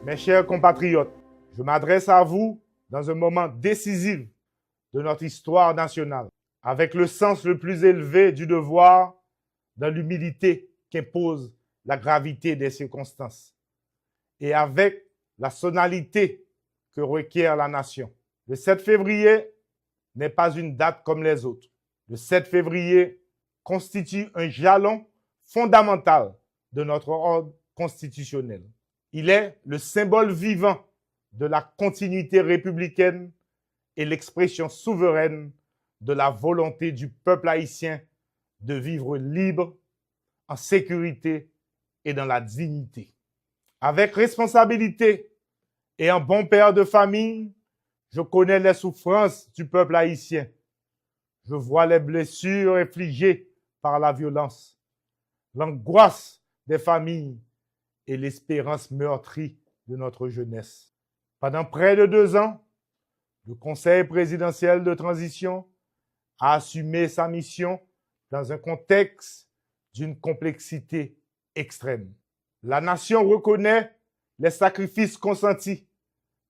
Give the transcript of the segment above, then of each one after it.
Mes chers compatriotes, je m'adresse à vous dans un moment décisif de notre histoire nationale, avec le sens le plus élevé du devoir, dans l'humilité qu'impose la gravité des circonstances, et avec la sonalité que requiert la nation. Le 7 février n'est pas une date comme les autres. Le 7 février constitue un jalon fondamental de notre ordre constitutionnel. Il est le symbole vivant de la continuité républicaine et l'expression souveraine de la volonté du peuple haïtien de vivre libre, en sécurité et dans la dignité. Avec responsabilité et un bon père de famille, je connais les souffrances du peuple haïtien. Je vois les blessures infligées par la violence, l'angoisse des familles et l'espérance meurtrie de notre jeunesse. Pendant près de 2 ans, le Conseil présidentiel de transition a assumé sa mission dans un contexte d'une complexité extrême. La nation reconnaît les sacrifices consentis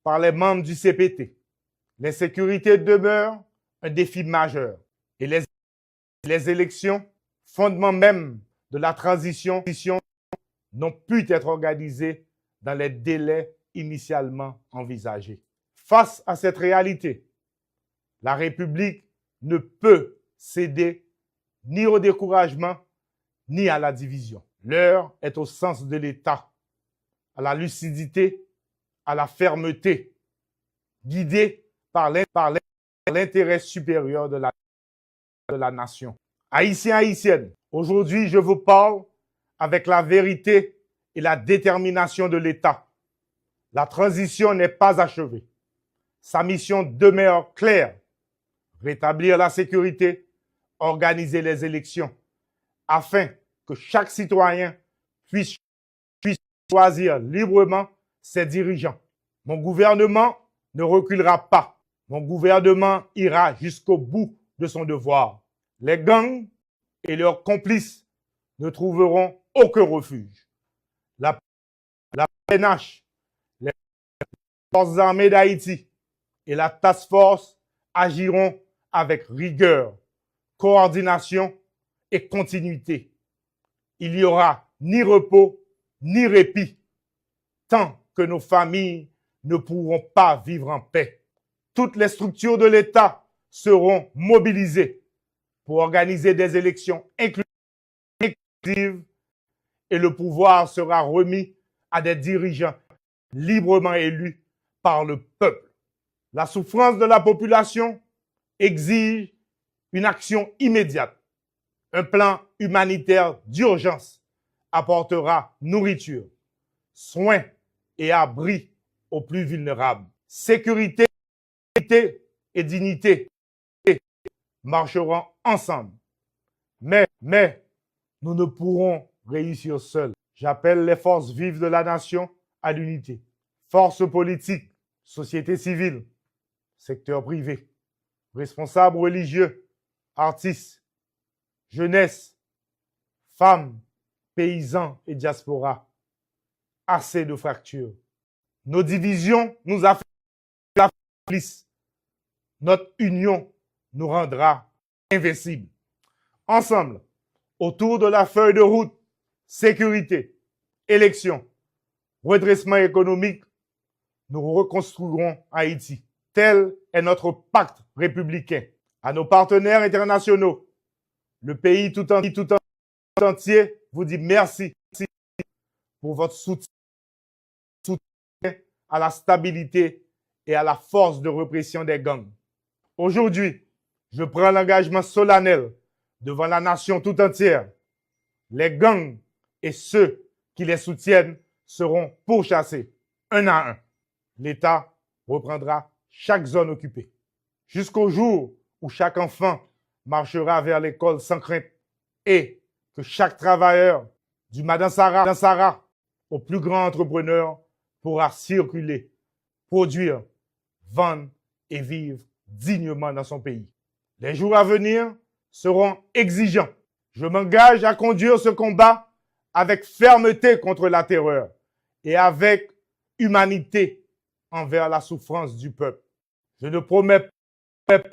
par les membres du CPT. L'insécurité demeure un défi majeur et les élections, fondement même de la transition, n'ont pu être organisées dans les délais initialement envisagés. Face à cette réalité, la République ne peut céder ni au découragement ni à la division. L'heure est au sens de l'État, à la lucidité, à la fermeté, guidée par l'intérêt supérieur de la nation. Haïtiens, Haïtiennes, aujourd'hui je vous parle avec la vérité et la détermination de l'État. La transition n'est pas achevée. Sa mission demeure claire: rétablir la sécurité, organiser les élections, afin que chaque citoyen puisse choisir librement ses dirigeants. Mon gouvernement ne reculera pas. Mon gouvernement ira jusqu'au bout de son devoir. Les gangs et leurs complices ne trouveront aucun refuge. La PNH, les forces armées d'Haïti et la Task Force agiront avec rigueur, coordination et continuité. Il n'y aura ni repos ni répit tant que nos familles ne pourront pas vivre en paix. Toutes les structures de l'État seront mobilisées pour organiser des élections inclusives et le pouvoir sera remis à des dirigeants librement élus par le peuple. La souffrance de la population exige une action immédiate. Un plan humanitaire d'urgence apportera nourriture, soins et abris aux plus vulnérables. Sécurité et dignité marcheront ensemble. Mais nous ne pourrons réussir seuls. J'appelle les forces vives de la nation à l'unité. Forces politiques, société civile, secteur privé, responsables religieux, artistes, jeunesse, femmes, paysans et diaspora. Assez de fractures. Nos divisions nous affaiblissent. Notre union nous rendra invincibles. Ensemble, autour de la feuille de route, sécurité, élection, redressement économique, nous reconstruirons Haïti. Tel est notre pacte républicain. À nos partenaires internationaux, le pays tout entier vous dit merci pour votre soutien à la stabilité et à la force de répression des gangs. Aujourd'hui, je prends l'engagement solennel devant la nation tout entière. Les gangs et ceux qui les soutiennent seront pourchassés un à un. L'État reprendra chaque zone occupée. Jusqu'au jour où chaque enfant marchera vers l'école sans crainte et que chaque travailleur, du Madansara au plus grand entrepreneur, pourra circuler, produire, vendre et vivre dignement dans son pays. Les jours à venir seront exigeants. Je m'engage à conduire ce combat avec fermeté contre la terreur et avec humanité envers la souffrance du peuple. Je ne promets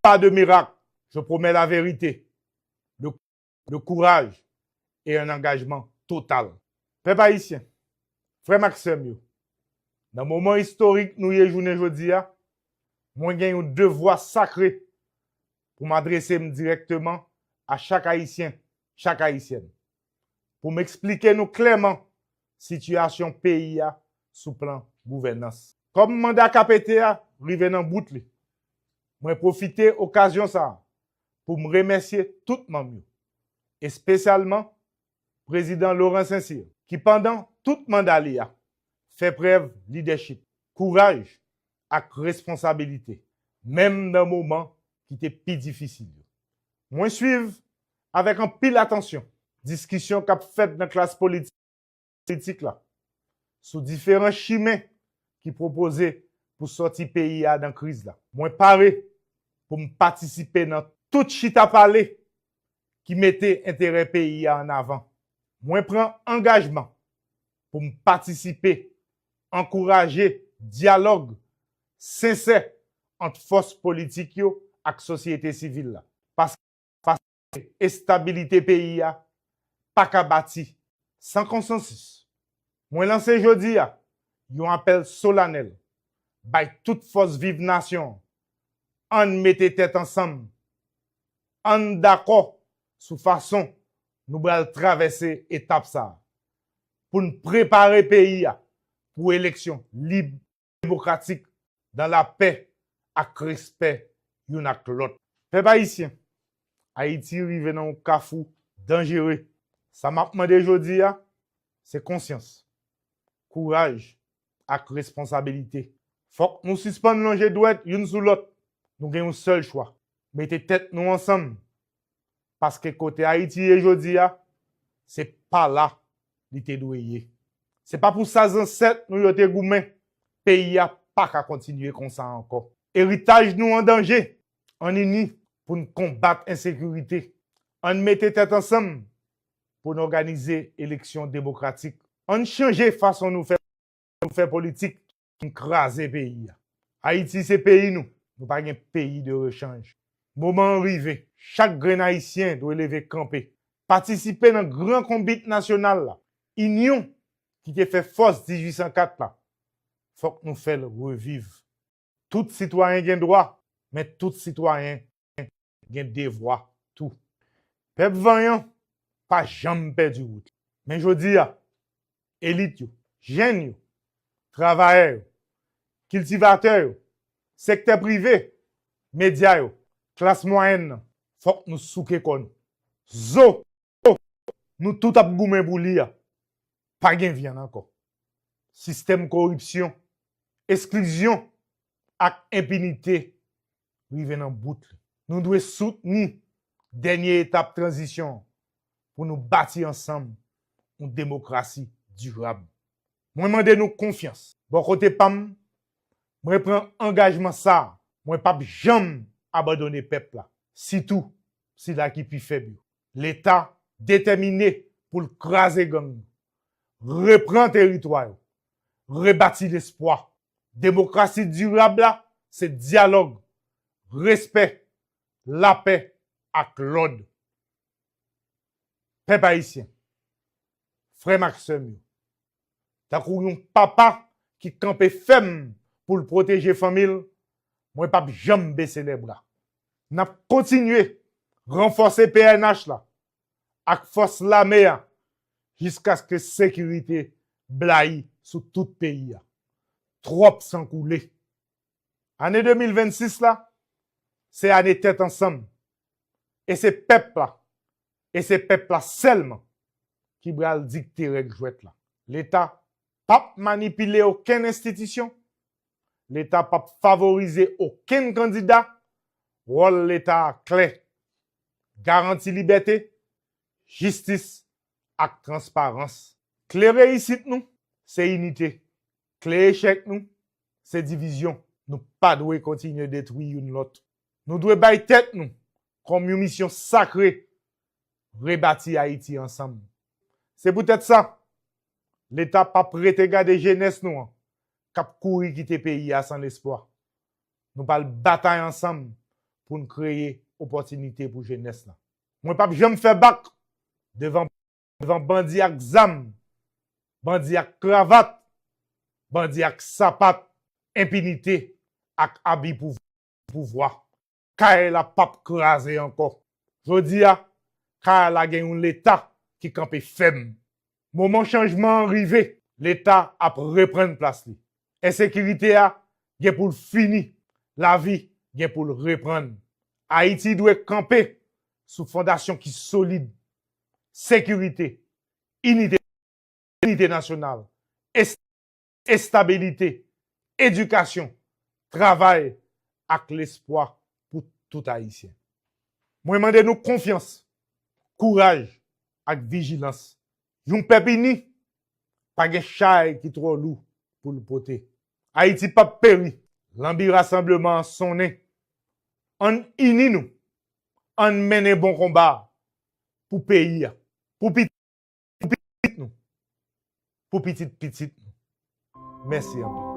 pas de miracle, je promets la vérité, le courage et un engagement total. Peuple haïtien, frère Maxime, dans le moment historique nous y journée aujourd'hui, moi j'ai un devoir sacré pour m'adresser directement à chaque haïtien, chaque haïtienne, pour m'expliquer nous clairement situation pays sous plan gouvernance. Comme mandat KPT rive dans bout li, moi profiter occasion ça pour me remercier tout le monde et spécialement président Laurent Saint-Cyr qui pendant tout mandat li fait preuve leadership, courage et responsabilité même dans moment qui était plus difficile. Moi suivre avec un pile attention discussion qu'a fait dans la classe politique là sur différents chemins qui proposaient pour sortir pays dans la crise là. Moi paré pour me participer dans tout chita parler qui mettait intérêt pays en avant. Moi prends engagement pour me participer, encourager dialogue sincère entre forces politiques et société civile là. Parce que stabilité pays pas qu'à bâti sans consensus. Moi lancé aujourd'hui un appel solennel by toute force vive nation. On mette tête ensemble. On d'accord sur façon nous allons traverser étape ça pour nous préparer pays pour élection libre, démocratique dans la paix avec respect yon ak l'autre. Peuple haïtien, Haïti rive dans un cafou dangereux. Ça m'a demandé aujourd'hui c'est conscience, courage et responsabilité. Faut que nous suspendions l'ongé douette une sur l'autre. Nous avons un seul choix. Mettez tête nous ensemble. Parce que côté Haïti et aujourd'hui, c'est pas là li te doué. C'est pas pour ça ancêtres nous yote goumen. Pays a pas qu'à continuer comme ça encore. Héritage nous en danger. On uni pour nous combattre l'insécurité. On mette tête ensemble pour nous organiser élection démocratique. On change façon nous faire politique qui crase pays. Haïti c'est pays nous. Nous pas un pays de rechange. Moment arrivé, chaque grain haïtien doit lever camper. Participer dans le grand combat national là. Union qui te fait force 1804 là. Faut que nous fassions revivre. Tout citoyen a droit, mais tout citoyen a devoir tout. Peuple vaillant, pas jamais perdu route. Mais je dis élite, jeunes, travailleurs, cultivateurs, secteur privé, médias, classe moyenne, faut que nous souke kon. Zo, nous tout ap goumen pour lire. Pas gen vient encore. Système corruption, exclusion et impunité rive dans bout. Nous devons soutenir dernière étape transition pour nous bâtir ensemble une démocratie durable. Moi demande nous confiance. Bon côté pam, moi prends engagement ça. Moi pas jamais abandonner peuple là. Surtout si la qui plus faible. L'État déterminé pour le craser gang. Reprend territoire. Rebâtir l'espoir. Démocratie durable là, c'est dialogue, respect, la paix avec l'ordre. Peuple haïtien, frère Maxime, t'as un papa qui campe ferme pour le protéger famille, moi pas jamais baisser les bras. N'a continué renforcer PNH là avec force l'armée jusqu'à ce que sécurité blaye sous tout pays. Trop sans couler. Année 2026 là, c'est année tête ensemble. Et c'est peuple là, seulement qui va dicter règle jouette là. L'État pas manipuler aucune institution. L'État pas favoriser aucun candidat. Rôle l'État clair. Garantie liberté, justice et transparence. Clé réussite nous, c'est unité. Clé échec nous, c'est division. Nous pas devons continuer à détruire une l'autre. Nous devons bailler tête nous comme une mission sacrée, rebâtir Haïti ensemble. C'est peut-être ça. L'État pas prêt à garder jeunesse nous, cap courir quitter pays à sans espoir. Nous parlons bataille ensemble pour nous créer opportunité pour jeunesse là. Moi pas jamais faire bac devant bandi ak zam, bandi ak cravate, bandi ak sapat, impunité ak habit pour pouvoir. Car la pape crasé encore. Je dis car la gen l'État qui campé faible. Moment changement arrivé, l'État a reprendre place li. Insécurité a gen pour fini, la vie gen pour reprendre. Haïti doit camper sous fondation qui solide. Sécurité, unité nationale, stabilité, éducation, travail avec l'espoir pour tout Haïtien. Moi, demande nous confiance, courage et vigilance. Yon peuple uni, pas de chai qui trop lourd pour le porter. Haïti pas péri. L'ambi rassemblement sonné. On uni nous. On mène bon combat pour pays, pour petit nous, pour petit nous. Merci à vous.